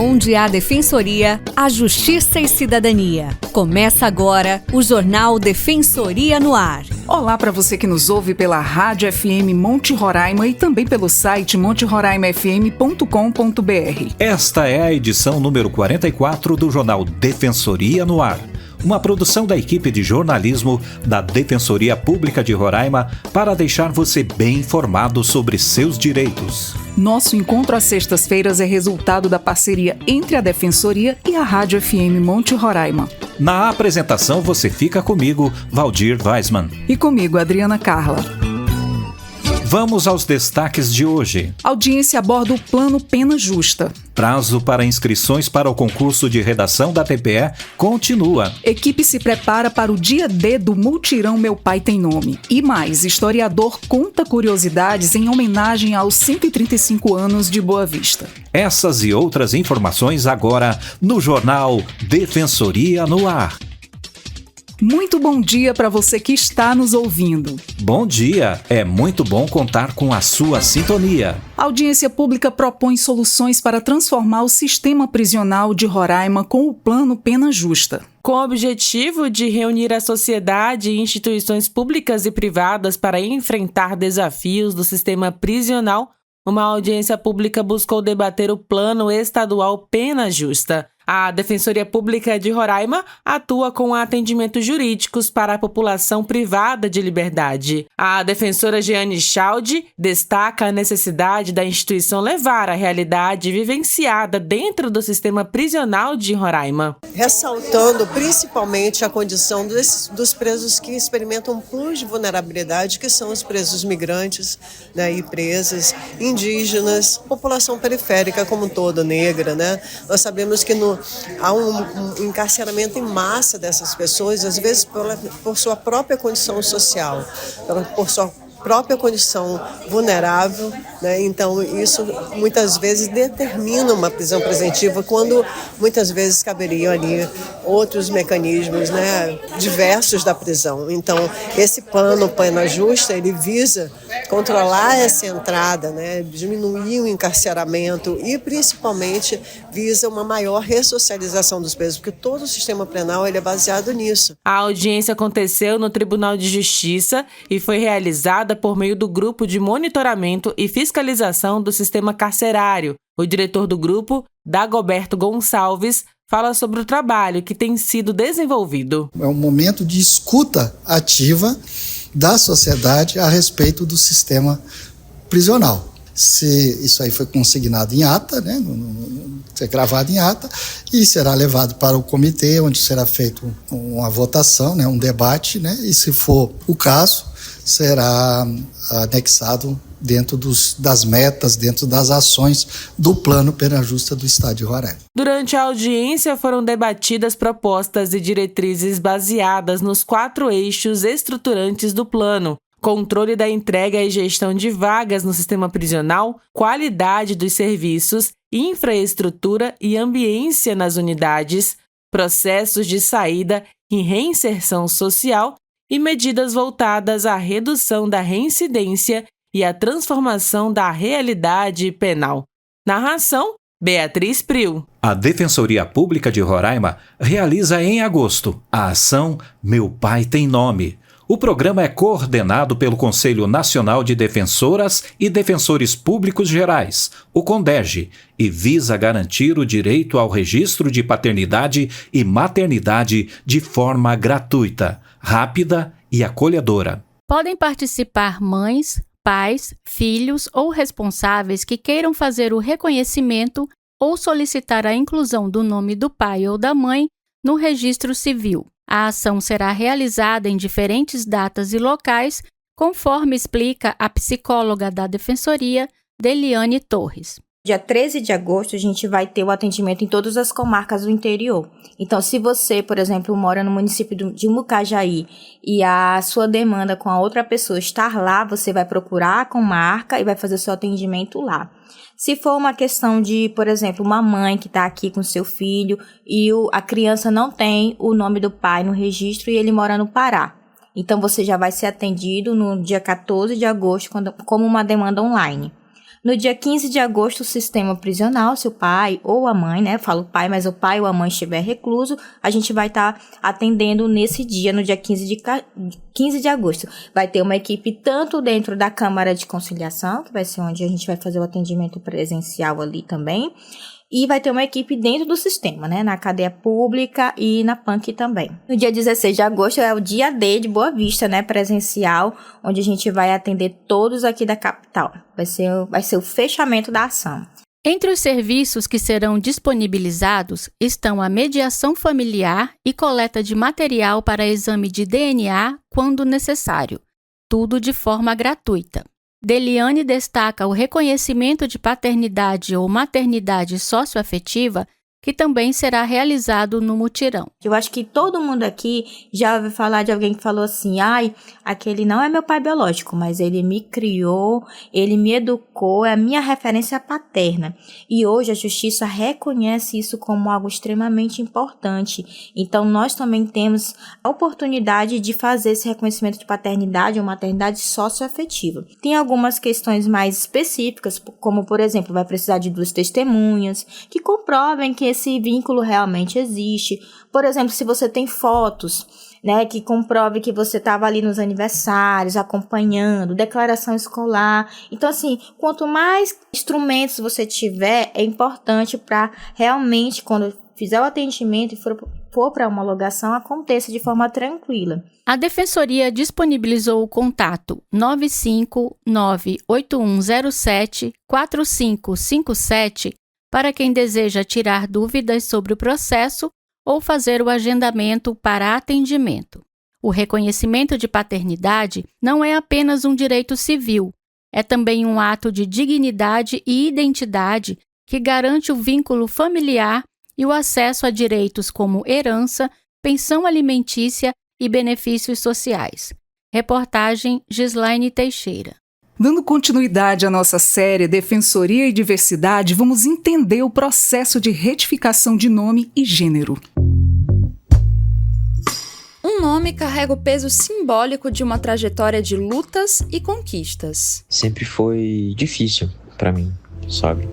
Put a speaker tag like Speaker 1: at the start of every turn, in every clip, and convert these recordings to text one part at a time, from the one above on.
Speaker 1: Onde há defensoria, há justiça e cidadania. Começa agora o Jornal Defensoria no Ar.
Speaker 2: Olá para você que nos ouve pela Rádio FM Monte Roraima e também pelo site monteroraimafm.com.br.
Speaker 3: Esta é a edição número 44 do Jornal Defensoria no Ar. Uma produção da equipe de jornalismo da Defensoria Pública de Roraima para deixar você bem informado sobre seus direitos.
Speaker 2: Nosso encontro às sextas-feiras é resultado da parceria entre a Defensoria e a Rádio FM Monte Roraima.
Speaker 3: Na apresentação você fica comigo, Valdir Weisman.
Speaker 2: E comigo, Adriana Carla.
Speaker 3: Vamos aos destaques de hoje.
Speaker 2: Audiência aborda o Plano Pena Justa.
Speaker 3: Prazo para inscrições para o concurso de redação da TPE continua.
Speaker 2: Equipe se prepara para o dia D do Multirão Meu Pai Tem Nome. E mais, historiador conta curiosidades em homenagem aos 135 anos de Boa Vista.
Speaker 3: Essas e outras informações agora no Jornal Defensoria no Ar.
Speaker 2: Muito bom dia para você que está nos ouvindo.
Speaker 3: Bom dia, é muito bom contar com a sua sintonia.
Speaker 2: A audiência pública propõe soluções para transformar o sistema prisional de Roraima com o Plano Pena Justa.
Speaker 4: Com o objetivo de reunir a sociedade e instituições públicas e privadas para enfrentar desafios do sistema prisional, uma audiência pública buscou debater o Plano Estadual Pena Justa. A Defensoria Pública de Roraima atua com atendimentos jurídicos para a população privada de liberdade. A defensora Jeane Chaldi destaca a necessidade da instituição levar a realidade vivenciada dentro do sistema prisional de Roraima.
Speaker 5: Ressaltando principalmente a condição dos presos que experimentam plus de vulnerabilidade, que são os presos migrantes, né, e presas, indígenas, população periférica como um todo, negra, né? Nós sabemos que há um encarceramento em massa dessas pessoas, às vezes por sua própria condição social, por sua própria condição vulnerável, né? Então isso muitas vezes determina uma prisão preventiva, quando muitas vezes caberiam ali outros mecanismos, né, diversos da prisão. Então esse plano Pena Justa, ele visa controlar essa entrada, né, diminuir o encarceramento e principalmente visa uma maior ressocialização dos presos, porque todo o sistema penal ele é baseado nisso.
Speaker 4: A audiência aconteceu no Tribunal de Justiça e foi realizada por meio do Grupo de Monitoramento e Fiscalização do Sistema Carcerário. O diretor do grupo, Dagoberto Gonçalves, fala sobre o trabalho que tem sido desenvolvido.
Speaker 6: É um momento de escuta ativa da sociedade a respeito do sistema prisional. Se isso aí foi consignado em ata, né, ser gravado em ata, e será levado para o comitê, onde será feita uma votação, né, um debate, né, e se for o caso, será anexado dentro das metas, dentro das ações do Plano Pena Justa do Estado de Roraima.
Speaker 4: Durante a audiência foram debatidas propostas e diretrizes baseadas nos 4 eixos estruturantes do plano: controle da entrega e gestão de vagas no sistema prisional, qualidade dos serviços, infraestrutura e ambiência nas unidades, processos de saída e reinserção social e medidas voltadas à redução da reincidência e à transformação da realidade penal. Narração: Beatriz Priu.
Speaker 3: A Defensoria Pública de Roraima realiza em agosto a ação Meu Pai Tem Nome. O programa é coordenado pelo Conselho Nacional de Defensoras e Defensores Públicos Gerais, o CONDEG, e visa garantir o direito ao registro de paternidade e maternidade de forma gratuita, rápida e acolhedora.
Speaker 7: Podem participar mães, pais, filhos ou responsáveis que queiram fazer o reconhecimento ou solicitar a inclusão do nome do pai ou da mãe no registro civil. A ação será realizada em diferentes datas e locais, conforme explica a psicóloga da Defensoria, Deliane Torres.
Speaker 8: Dia 13 de agosto, a gente vai ter o atendimento em todas as comarcas do interior. Então, se você, por exemplo, mora no município de Mucajaí e a sua demanda com a outra pessoa estar lá, você vai procurar a comarca e vai fazer o seu atendimento lá. Se for uma questão de, por exemplo, uma mãe que está aqui com seu filho e a criança não tem o nome do pai no registro e ele mora no Pará, então você já vai ser atendido no dia 14 de agosto como uma demanda online. No dia 15 de agosto, o sistema prisional, se o pai ou a mãe, né, eu falo pai, mas o pai ou a mãe estiver recluso, a gente vai estar atendendo nesse dia, no dia 15 de agosto. Vai ter uma equipe tanto dentro da Câmara de Conciliação, que vai ser onde a gente vai fazer o atendimento presencial ali também, e vai ter uma equipe dentro do sistema, né, na cadeia pública e na PANC também. No dia 16 de agosto é o dia D de Boa Vista, né, presencial, onde a gente vai atender todos aqui da capital. Vai ser o fechamento da ação.
Speaker 7: Entre os serviços que serão disponibilizados estão a mediação familiar e coleta de material para exame de DNA quando necessário, tudo de forma gratuita. Deliane destaca o reconhecimento de paternidade ou maternidade socioafetiva, que também será realizado no mutirão.
Speaker 8: Eu acho que todo mundo aqui já ouviu falar de alguém que falou assim, aquele não é meu pai biológico, mas ele me criou, ele me educou, é a minha referência paterna. E hoje a justiça reconhece isso como algo extremamente importante. Então nós também temos a oportunidade de fazer esse reconhecimento de paternidade ou maternidade socioafetiva. Tem algumas questões mais específicas, como por exemplo, vai precisar de 2 testemunhas que comprovem que esse vínculo realmente existe. Por exemplo, se você tem fotos, né, que comprove que você estava ali nos aniversários, acompanhando, declaração escolar. Então, assim, quanto mais instrumentos você tiver, é importante para realmente, quando fizer o atendimento e for para a homologação, aconteça de forma tranquila.
Speaker 7: A Defensoria disponibilizou o contato 9598107-4557 para quem deseja tirar dúvidas sobre o processo ou fazer o agendamento para atendimento. O reconhecimento de paternidade não é apenas um direito civil, é também um ato de dignidade e identidade que garante o vínculo familiar e o acesso a direitos como herança, pensão alimentícia e benefícios sociais. Reportagem Gislaine Teixeira.
Speaker 2: Dando continuidade à nossa série Defensoria e Diversidade, vamos entender o processo de retificação de nome e gênero.
Speaker 9: Um nome carrega o peso simbólico de uma trajetória de lutas e conquistas.
Speaker 10: Sempre foi difícil pra mim, sabe?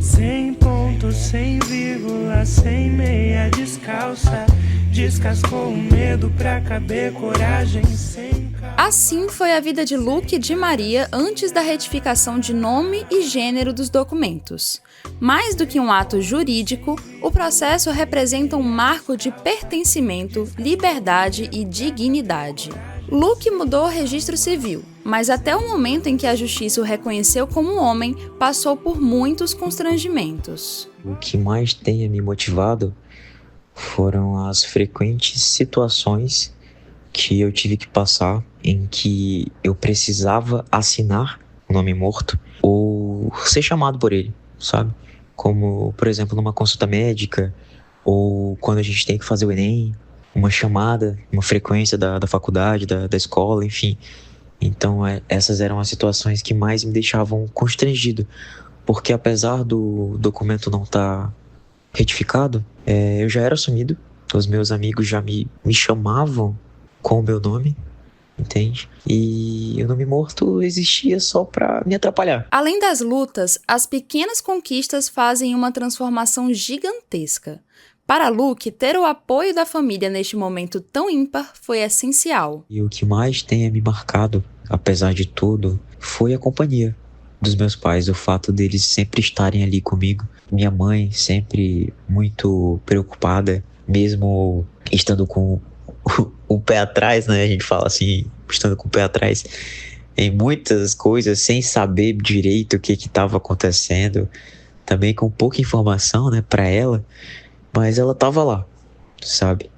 Speaker 11: Sem ponto, sem vírgula, sem meia descalça. Descascou o medo pra caber, coragem sem...
Speaker 9: Assim foi a vida de Luke e de Maria antes da retificação de nome e gênero dos documentos. Mais do que um ato jurídico, o processo representa um marco de pertencimento, liberdade e dignidade. Luke mudou o registro civil, mas até o momento em que a justiça o reconheceu como homem, passou por muitos constrangimentos.
Speaker 10: O que mais tenha me motivado foram as frequentes situações que eu tive que passar em que eu precisava assinar o nome morto ou ser chamado por ele, sabe? Como, por exemplo, numa consulta médica ou quando a gente tem que fazer o Enem, uma chamada, uma frequência da faculdade, da escola, enfim. Então, essas eram as situações que mais me deixavam constrangido, porque apesar do documento não estar retificado, eu já era assumido, os meus amigos já me chamavam com o meu nome, entende? E o nome morto existia só pra me atrapalhar.
Speaker 9: Além das lutas, as pequenas conquistas fazem uma transformação gigantesca. Para Luke, ter o apoio da família neste momento tão ímpar foi essencial.
Speaker 10: E o que mais tenha me marcado, apesar de tudo, foi a companhia dos meus pais, o fato deles sempre estarem ali comigo. Minha mãe sempre muito preocupada, mesmo estando com o pé atrás, né? A gente fala assim, estando com o pé atrás em muitas coisas, sem saber direito o que estava acontecendo, também com pouca informação, né, para ela, mas ela estava lá, sabe?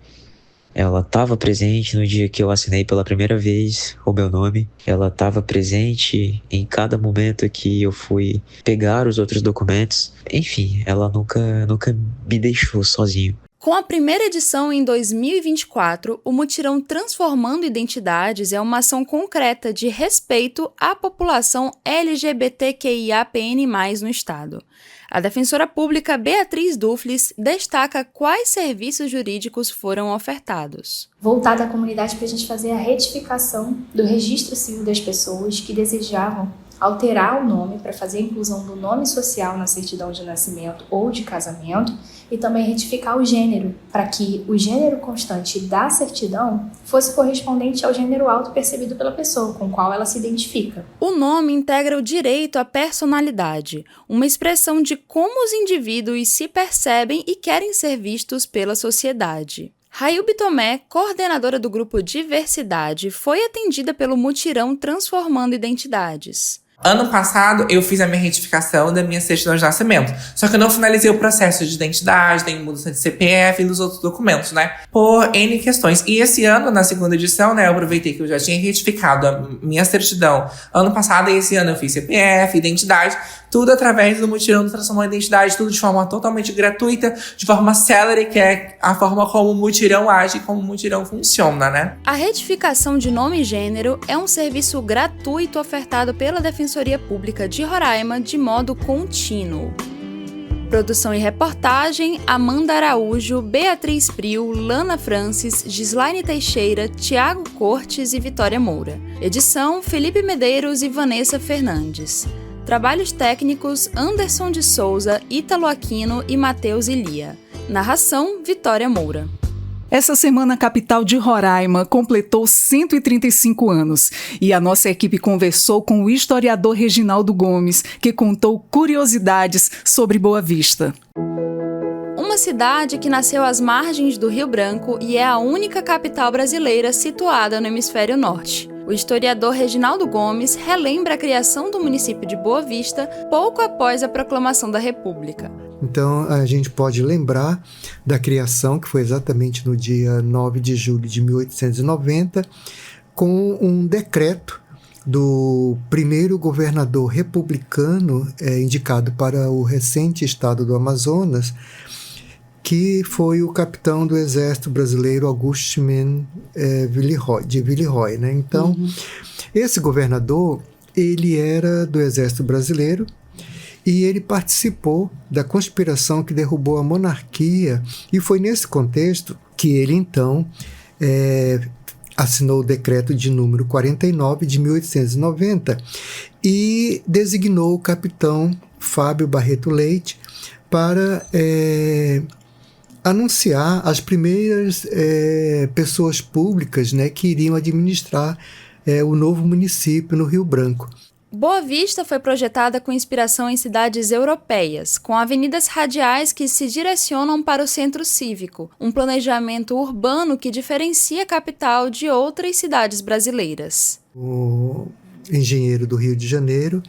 Speaker 10: Ela estava presente no dia que eu assinei pela primeira vez o meu nome. Ela estava presente em cada momento que eu fui pegar os outros documentos. Enfim, ela nunca me deixou sozinho.
Speaker 9: Com a primeira edição em 2024, o mutirão Transformando Identidades é uma ação concreta de respeito à população LGBTQIAPN+, no Estado. A defensora pública Beatriz Dufles destaca quais serviços jurídicos foram ofertados.
Speaker 12: Voltada à comunidade para a gente fazer a retificação do registro civil das pessoas que desejavam alterar o nome para fazer a inclusão do nome social na certidão de nascimento ou de casamento e também retificar o gênero, para que o gênero constante da certidão fosse correspondente ao gênero auto-percebido pela pessoa, com o qual ela se identifica.
Speaker 9: O nome integra o direito à personalidade, uma expressão de como os indivíduos se percebem e querem ser vistos pela sociedade. Railbe Tomé, coordenadora do grupo Diversidade, foi atendida pelo mutirão Transformando Identidades.
Speaker 13: Ano passado, eu fiz a minha retificação da minha certidão de nascimento. Só que eu não finalizei o processo de identidade, nem mudança de CPF e dos outros documentos, né? Por N questões. E esse ano, na segunda edição, né, eu aproveitei que eu já tinha retificado a minha certidão ano passado, e esse ano eu fiz CPF, identidade, tudo através do mutirão do Transformando Identidade, tudo de forma totalmente gratuita, de forma célere, que é a forma como o mutirão age e como o mutirão funciona, né?
Speaker 9: A retificação de nome e gênero é um serviço gratuito ofertado pela Defensoria Pública de Roraima de modo contínuo. Produção e reportagem: Amanda Araújo, Beatriz Prio, Lana Francis, Gislaine Teixeira, Tiago Cortes e Vitória Moura. Edição: Felipe Medeiros e Vanessa Fernandes. Trabalhos técnicos: Anderson de Souza, Ítalo Aquino e Matheus Ilia. Narração: Vitória Moura.
Speaker 2: Essa semana a capital de Roraima completou 135 anos e a nossa equipe conversou com o historiador Reginaldo Gomes, que contou curiosidades sobre Boa Vista.
Speaker 9: Uma cidade que nasceu às margens do Rio Branco e é a única capital brasileira situada no hemisfério norte. O historiador Reginaldo Gomes relembra a criação do município de Boa Vista pouco após a proclamação da República.
Speaker 14: Então, a gente pode lembrar da criação, que foi exatamente no dia 9 de julho de 1890, com um decreto do primeiro governador republicano indicado para o recente estado do Amazonas, que foi o capitão do Exército Brasileiro Augusto Ximenes de Villeroy, né? Então, esse governador, ele era do Exército Brasileiro e ele participou da conspiração que derrubou a monarquia, e foi nesse contexto que ele, então, assinou o decreto de número 49 de 1890 e designou o capitão Fábio Barreto Leite para anunciar as primeiras pessoas públicas, né, que iriam administrar o novo município no Rio Branco.
Speaker 9: Boa Vista foi projetada com inspiração em cidades europeias, com avenidas radiais que se direcionam para o centro cívico, um planejamento urbano que diferencia a capital de outras cidades brasileiras.
Speaker 14: O engenheiro do Rio de Janeiro,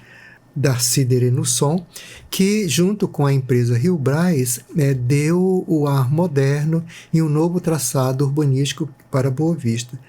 Speaker 14: Darcy Derenusson, que junto com a empresa Rio Brás deu o ar moderno e um novo traçado urbanístico para Boa Vista.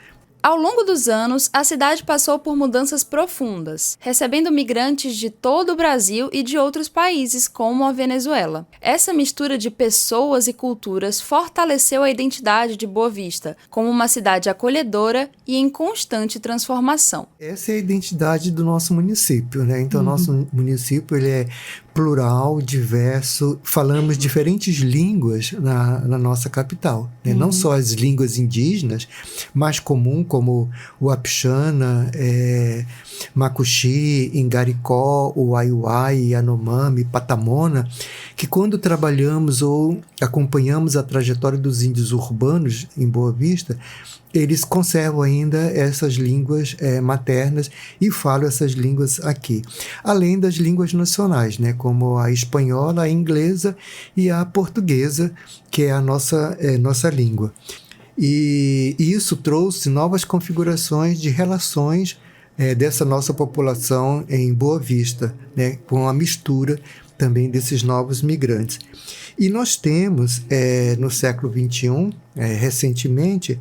Speaker 9: Ao longo dos anos, a cidade passou por mudanças profundas, recebendo migrantes de todo o Brasil e de outros países, como a Venezuela. Essa mistura de pessoas e culturas fortaleceu a identidade de Boa Vista, como uma cidade acolhedora e em constante transformação.
Speaker 14: Essa é a identidade do nosso município, né? Então, nosso município ele é plural, diverso, falamos diferentes línguas na nossa capital, né? Não só as línguas indígenas, mais comum, como o Apixana, Macuxi, Ingaricó, o Aiuai, Yanomami, Patamona, que quando trabalhamos ou acompanhamos a trajetória dos índios urbanos em Boa Vista, eles conservam ainda essas línguas maternas e falam essas línguas aqui. Além das línguas nacionais, né, como a espanhola, a inglesa e a portuguesa, que é a nossa língua. E isso trouxe novas configurações de relações dessa nossa população em Boa Vista, né, com a mistura também desses novos migrantes. E nós temos, no século XXI, recentemente,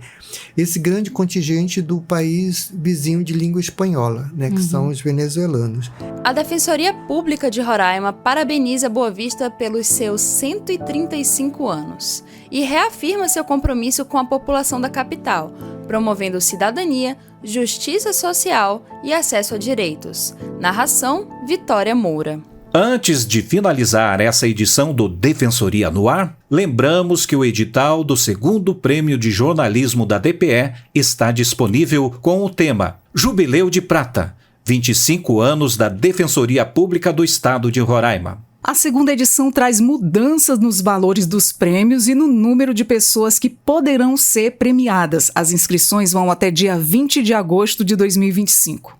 Speaker 14: esse grande contingente do país vizinho de língua espanhola, né, que são os venezuelanos.
Speaker 9: A Defensoria Pública de Roraima parabeniza Boa Vista pelos seus 135 anos e reafirma seu compromisso com a população da capital, promovendo cidadania, justiça social e acesso a direitos. Narração: Vitória Moura.
Speaker 3: Antes de finalizar essa edição do Defensoria no Ar, lembramos que o edital do 2º Prêmio de Jornalismo da DPE está disponível com o tema Jubileu de Prata, 25 anos da Defensoria Pública do Estado de Roraima.
Speaker 2: A segunda edição traz mudanças nos valores dos prêmios e no número de pessoas que poderão ser premiadas. As inscrições vão até dia 20 de agosto de 2025.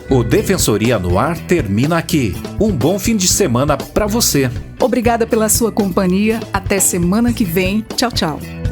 Speaker 3: O Defensoria no Ar termina aqui. Um bom fim de semana para você.
Speaker 2: Obrigada pela sua companhia. Até semana que vem. Tchau, tchau.